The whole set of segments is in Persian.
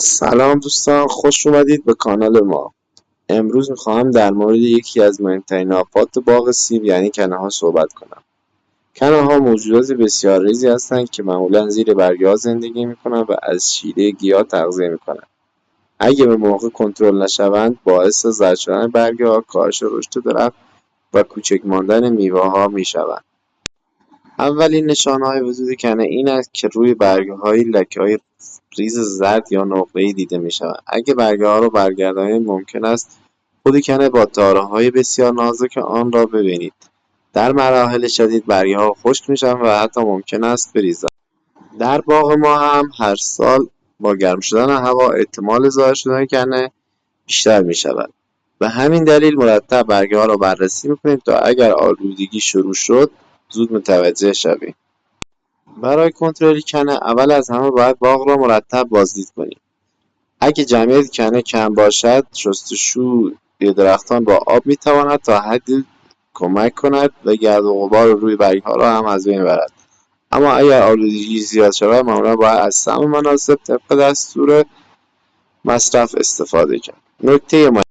سلام دوستان، خوش اومدید به کانال ما. امروز میخواهم در مورد یکی از مهمترین آفات باغ سیب یعنی کنه ها صحبت کنم. کنه ها موجودات بسیار ریزی هستند که معمولا زیر برگ ها زندگی میکنند و از شیره گیاه تغذیه میکنند. اگه به موقع کنترل نشوند باعث زرد شدن برگ ها، کاهش رشد درخت و کوچک ماندن میوه ها میشوند. اولین نشانه‌های وجود کنه این است که روی برگ‌های لکه‌های ریز زرد یا نقره‌ای دیده می‌شود. اگه برگ‌ها را برگردانید ممکن است خود کنه با تاره‌های بسیار نازک آن را ببینید. در مراحل شدید برگ‌ها خشک می‌شوند و حتی ممکن است بریزند. در باغ ما هم هر سال با گرم شدن هوا احتمال ظاهر شدن کنه بیشتر می‌شود. به همین دلیل مرتب برگ‌ها را بررسی می‌کنید تا اگر آلودگی شروع شد زود متوجه شوید. برای کنترل کنه اول از همه باید باغ را مرتب بازدید کنید. اگه جمعیت کنه کم باشد شستشوی درختان با آب میتواند تا حدی کمک کند و گرد و غبار روی برگها را هم از بین برد. اما اگر آلودگی زیاد شود معمولا باید از سم مناسب طبق دستور مصرف استفاده کرد. نکته مهم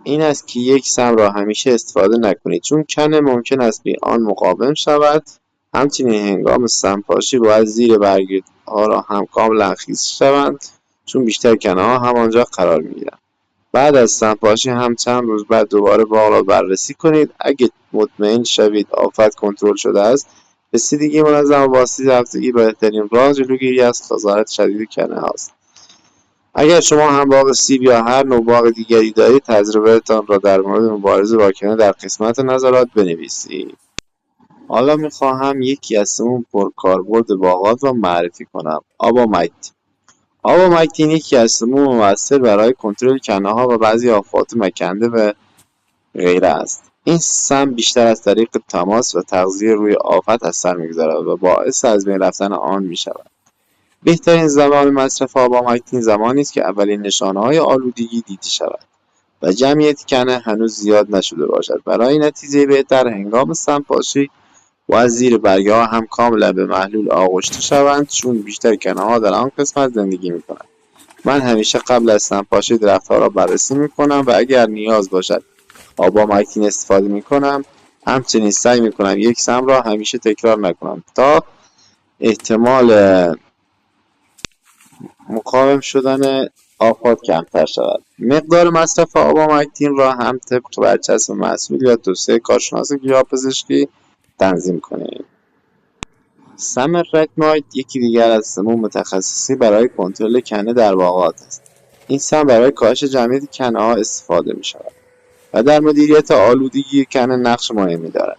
این است که یک سم را همیشه استفاده نکنید چون کنه ممکن است به آن مقاوم شود. همچنین هنگام سم‌پاشی باید زیر برگ‌ها را هم کاملا خیس شوند چون بیشتر کنه ها همانجا قرار می‌گیرند. بعد از سم‌پاشی هم چند روز بعد دوباره باغ را بررسی کنید. اگه مطمئن شوید آفت کنترل شده است، رسیدگی منظم و بازدید هفتگی بهترین راه جلوگیری از خسارت شدید کنه هاست. اگر شما هم باغ سیب یا هر نوع باغ دیگری دارید تجربه‌تان را در مورد مبارزه با کنه در قسمت نظرات بنویسید. حالا میخواهم یکی از سموم پرکاربرد باغات را معرفی کنم. آبامکتین. آبامکتین یکی از سموم مؤثر برای کنترل کنه ها و بعضی آفات مکنده و غیره است. این سم بیشتر از طریق تماس و تغذیه روی آفت اثر میگذارد و باعث از بین رفتن آن میشود. بهترین زمان مصرف آبامکتین زمانی است که اولین نشانه‌های آلودگی دیده شود و جمعیت کنه هنوز زیاد نشده باشد. برای نتیجه بهتر هنگام سم‌پاشی باید زیر برگ‌ها هم کاملا به محلول آغشته شوند چون بیشتر کنه‌ها در آن قسمت زندگی می‌کنند. من همیشه قبل از سم‌پاشی درخت‌ها را بررسی می‌کنم و اگر نیاز باشد آبامکتین استفاده می‌کنم. همچنین سعی می‌کنم یک سم را همیشه تکرار نکنم تا احتمال مقاوم شدن آفات کمتر شود. مقدار مصرف آبامکتین را هم طبق برچسب مسئول یا توصیه کارشناس گیاه‌پزشکی تنظیم کنید. سم رکنایت یکی دیگر از سموم متخصصی برای کنترل کنه در باغات است. این سم برای کاهش جمعیت کنه ها استفاده می شود و در مدیریت آلودگی کنه نقش مهمی دارد.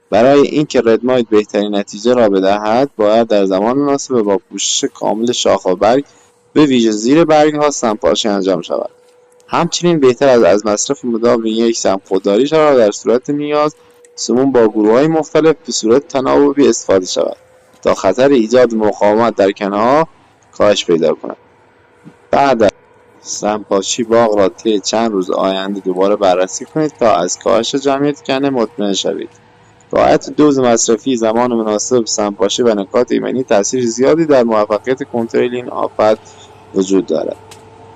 برای اینکه رکنایت بهترین نتیجه را بدهد باید در زمان مناسب با پوشش کامل شاخ و برگ به ویژه زیر برگ ها سم‌پاشی انجام شود. همچنین بهتر از مصرف مداوم یک سم خودداری شود و در صورت نیاز سموم با گروه‌های مختلف به صورت تناوبی استفاده شود تا خطر ایجاد مقاومت در کنه‌ها کاهش پیدا کند. بعد از سم‌پاشی باغ را طی چند روز آینده دوباره بررسی کنید تا از کاهش جمعیت کنه مطمئن شوید. رعایت دوز مصرفی، زمان مناسب سم‌پاشی و نکات ایمنی تاثیر زیادی در موفقیت کنترل این آفت وجود دارد.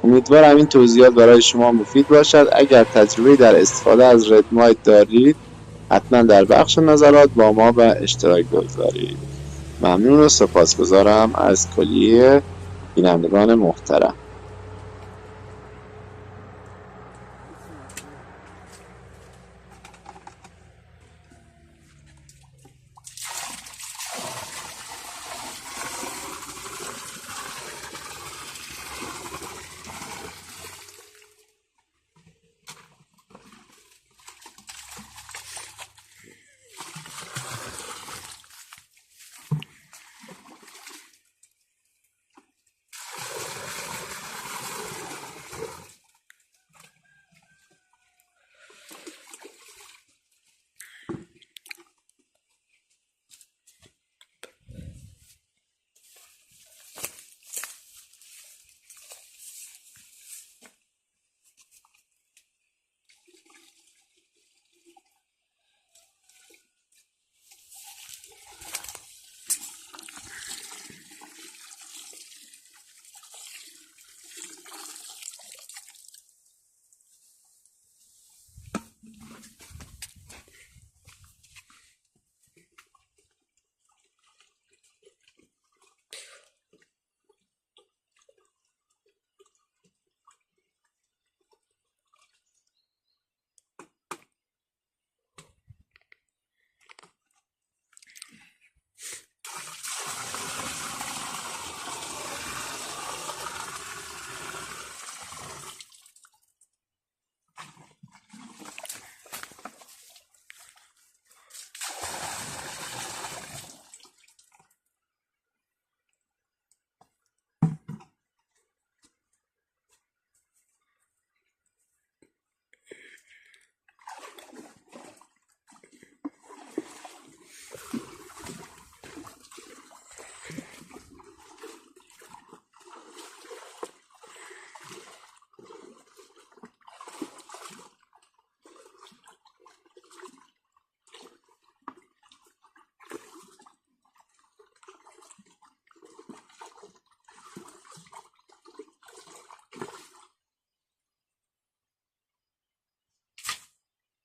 امیدوارم این توضیحات برای شما مفید باشد. اگر تجربه در استفاده از رکنایت دارید حتما در بخش نظرات با ما به اشتراک بگذارید. ممنون و سپاسگزارم از کلیه بینندگان محترم.